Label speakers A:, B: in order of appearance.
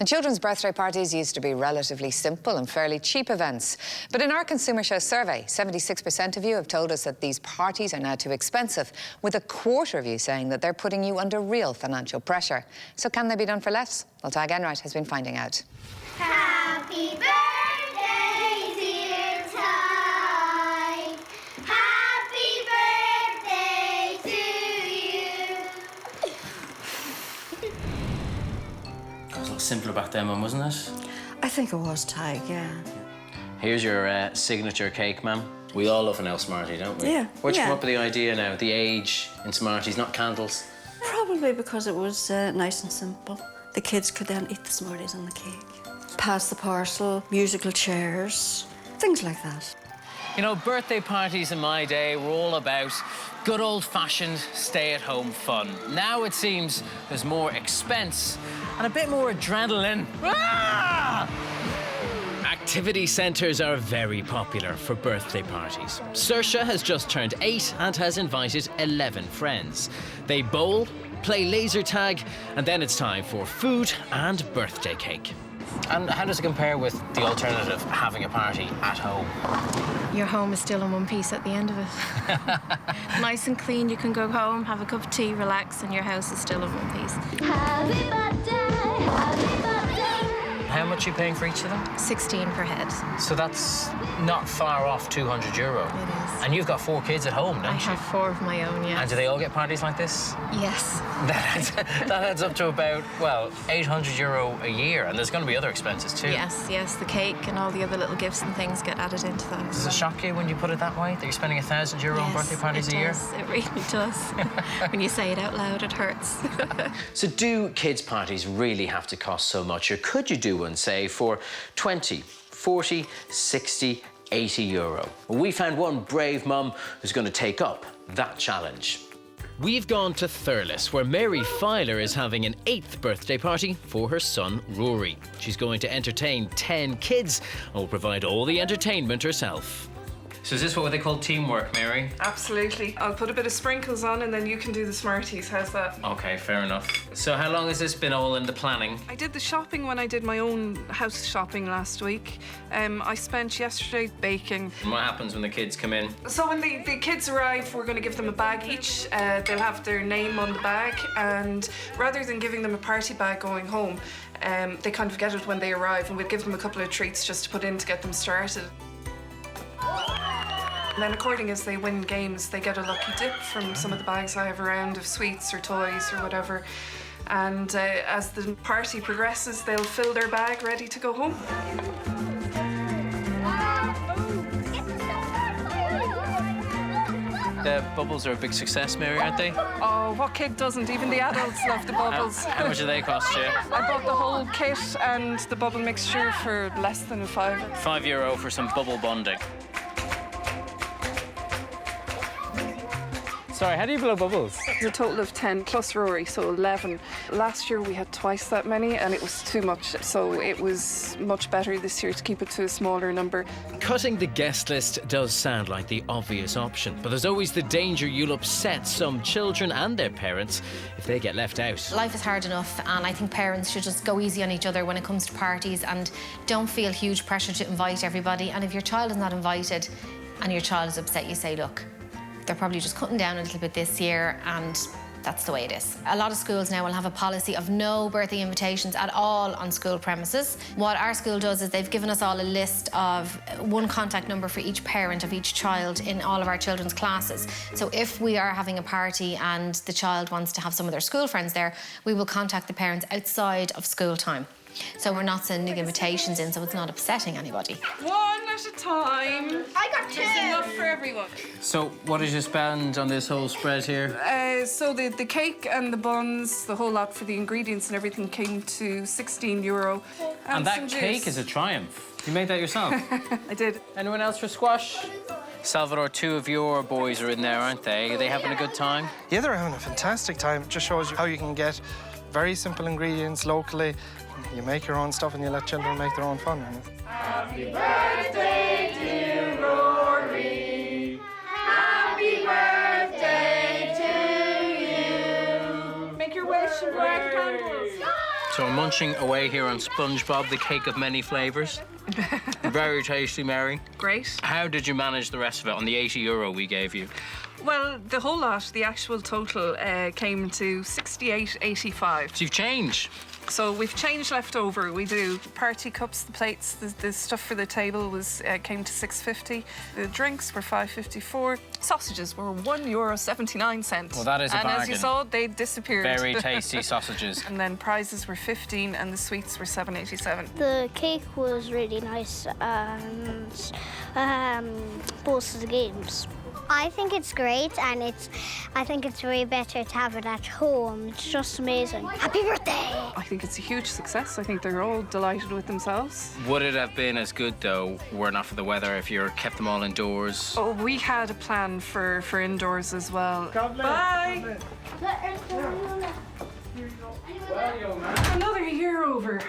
A: And children's birthday parties used to be relatively simple and fairly cheap events. But in our Consumer Show survey, 76% of you have told us that these parties are now too expensive, with a quarter of you saying that they're putting you under real financial pressure. So can they be done for less? Well, Tadhg Enright has been finding out.
B: Happy birthday, dear Tadhg. Happy birthday to you.
C: It was a lot simpler back then, Mum, wasn't it?
D: I think it was Tadhg, yeah.
C: Here's your signature cake, ma'am. We all love an L Smartie, don't we?
D: Yeah.
C: Where'd you come up with the idea now? The age in Smarties, not candles?
D: Probably because it was nice and simple. The kids could then eat the Smarties on the cake. Pass the parcel, musical chairs, things like that.
C: You know, birthday parties in my day were all about good old-fashioned stay-at-home fun. Now it seems there's more expense and a bit more adrenaline. Ah! Activity centres are very popular for birthday parties. Saoirse has just turned 8 and has invited 11 friends. They bowl, play laser tag, and then it's time for food and birthday cake. And how does it compare with the alternative, having a party at home?
E: Your home is still in one piece at the end of it. Nice and clean, you can go home, have a cup of tea, relax, and your house is still in one piece.
B: Happy birthday, happy birthday.
C: How much are you paying for each of them?
E: 16 per head.
C: So that's not far off €200.
E: It is.
C: And you've got 4 kids at home, don't
E: I
C: you?
E: have 4 of my own, yes.
C: And do they all get parties like this?
E: Yes.
C: That adds up to about, well, €800 a year, and there's going to be other expenses too.
E: Yes, yes, the cake and all the other little gifts and things get added into that.
C: Does it shock you when you put it that way, that you're spending €1,000 on birthday parties a year?
E: Yes, it really does. When you say it out loud, it hurts.
C: So do kids' parties really have to cost so much, or could you do one, say, for 20, 40, 60, €80? Well, we found one brave mum who's going to take up that challenge. We've gone to Thurles, where Mary Filer is having an 8th birthday party for her son, Rory. She's going to entertain 10 kids and will provide all the entertainment herself. So is this what they call teamwork, Mary?
F: Absolutely. I'll put a bit of sprinkles on and then you can do the Smarties. How's that?
C: OK, fair enough. So how long has this been all in the planning?
F: I did the shopping when I did my own house shopping last week. I spent yesterday baking.
C: And what happens when the kids come in?
F: So when the kids arrive, we're going to give them a bag each. They'll have their name on the bag, and rather than giving them a party bag going home, they kind of get it when they arrive, and we'll give them a couple of treats just to put in to get them started. And then according as they win games, they get a lucky dip from some of the bags I have around of sweets or toys or whatever. And as the party progresses, they'll fill their bag ready to go home.
C: The bubbles are a big success, Mary, aren't they?
F: Oh, what kid doesn't? Even the adults love the bubbles.
C: How much do they cost you?
F: I bought the whole kit and the bubble mixture for less than a £5.
C: €5 for some bubble bonding. Sorry, how do you blow bubbles?
F: A total of 10 plus Rory, so 11. Last year we had twice that many and it was too much, so it was much better this year to keep it to a smaller number. Cutting
C: the guest list does sound like the obvious option, but there's always the danger you'll upset some children and their parents if they get left out.
G: Life is hard enough, and I think parents should just go easy on each other when it comes to parties and don't feel huge pressure to invite everybody. And if your child is not invited and your child is upset, you say, look, they're probably just cutting down a little bit this year, and that's the way it is. A lot of schools now will have a policy of no birthday invitations at all on school premises. What our school does is they've given us all a list of one contact number for each parent of each child in all of our children's classes. So if we are having a party and the child wants to have some of their school friends there, we will contact the parents outside of school time. So we're not sending invitations in, so it's not upsetting anybody.
F: One at a time.
B: I got 2.
F: There's enough for everyone.
C: So what did you spend on this whole spread here?
F: So the cake and the buns, the whole lot for the ingredients and everything came to €16.
C: And that
F: some
C: cake
F: juice.
C: is a triumph. You made that yourself?
F: I did.
C: Anyone else for squash? Salvador, 2 of your boys are in there, aren't they? Are they having a good time?
H: Yeah, they're having a fantastic time. It just shows you how you can get very simple ingredients locally. You make your own stuff and you let children make their own fun.
B: Happy birthday, dear Rory. Happy birthday to you.
F: Make your wish and blow out the candles.
C: So munching away here on SpongeBob, the cake of many flavours. Very tasty, Mary.
F: Great.
C: How did you manage the rest of it on the €80 we gave you?
F: Well, the whole lot, the actual total came to $68.85.
C: So you've changed.
F: So we've changed left over. We do party cups, the plates, the stuff for the table was came to $6.50. The drinks were $5.54. Sausages were €1.79.
C: Well, that is a
F: and as you
C: bargain.
F: saw, they disappeared.
C: Very tasty sausages.
F: And then prizes were $15 and the sweets were $7.87.
B: The cake was really nice and both of the games. I think it's great, and I think it's way better to have it at home. It's just amazing. Happy birthday!
F: I think it's a huge success. I think they're all delighted with themselves.
C: Would it have been as good, though, were it not for the weather, if you kept them all indoors?
F: Oh, we had a plan for indoors as well. Bye! Another year over.